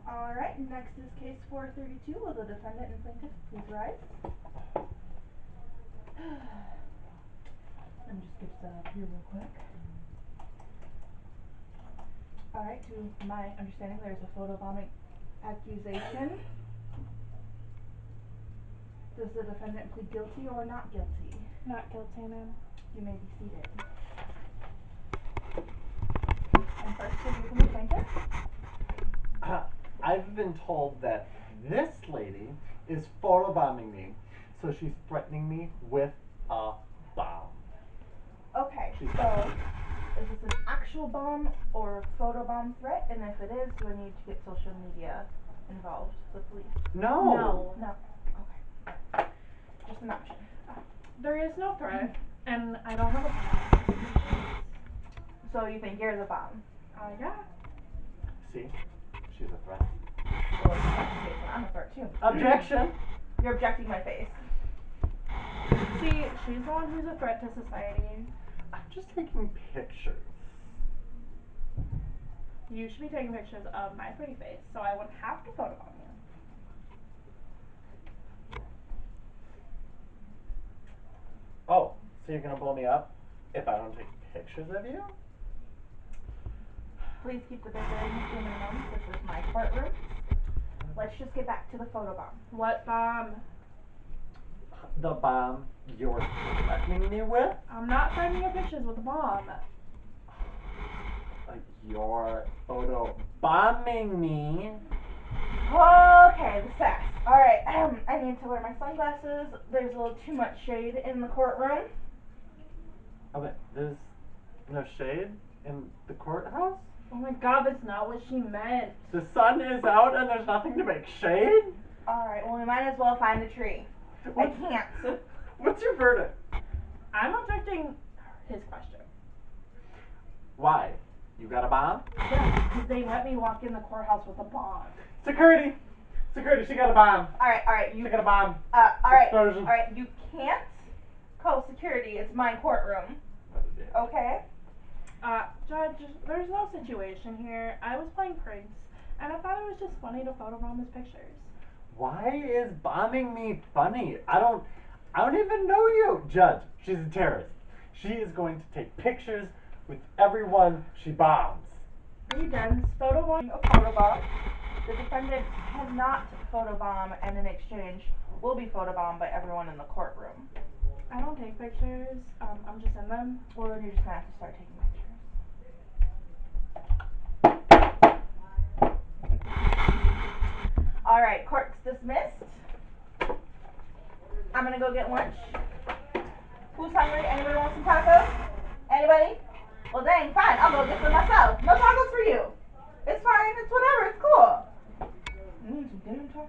All right, next is case 432. Will the defendant and plaintiff please rise? Let me just get set up here real quick. All right, to my understanding, there's a photobombing accusation. Does the defendant plead guilty or not guilty? Not guilty, ma'am. You may be seated. And first, will you from the plaintiff? I've been told that this lady is photobombing me, so she's threatening me with a bomb. Okay, so is this an actual bomb or a photobomb threat? And if it is, do I need to get social media involved, the police? No. No. Okay. Just an option. There is no threat, and I don't have a bomb. So you think you're the bomb? Yeah. See? She's a threat. Well, it's not the case, I'm a threat too. Objection! You're objecting my face. See, she's the one who's a threat to society. I'm just taking pictures. You should be taking pictures of my pretty face, so I wouldn't have to photobomb you. Oh, so you're gonna blow me up if I don't take pictures of you? Please keep the bickering to a minimum. This is my courtroom. Let's just get back to the photobomb. What bomb? The bomb you're threatening me with? I'm not threatening your pictures with a bomb. You're photo bombing me. Okay, the sass. Alright, I need to wear my sunglasses. There's a little too much shade in the courtroom. Okay, there's no shade in the courthouse? Oh my god, that's not what she meant. The sun is out and there's nothing to make shade? Alright, well we might as well find a tree. I can't. What's your verdict? I'm objecting his question. Why? You got a bomb? Yeah, because they let me walk in the courthouse with a bomb. Security! Security, she got a bomb. Alright, She got a bomb. Alright, you can't call security. It's my courtroom. Okay? Judge, there's no situation here. I was playing pranks, and I thought it was just funny to photobomb his pictures. Why is bombing me funny? I don't even know you. Judge, she's a terrorist. She is going to take pictures with everyone she bombs. Are you done photobombing? A photobomb. The defendant cannot photobomb, and in exchange will be photobombed by everyone in the courtroom. I don't take pictures. I'm just in them. Well, then you're just gonna have to start taking pictures. Alright, court's dismissed. I'm gonna go get lunch. Who's hungry? Anybody want some tacos? Anybody? Well, dang, fine. I'll go get some myself. No tacos for you. It's fine. It's whatever. It's cool. Some damn tacos.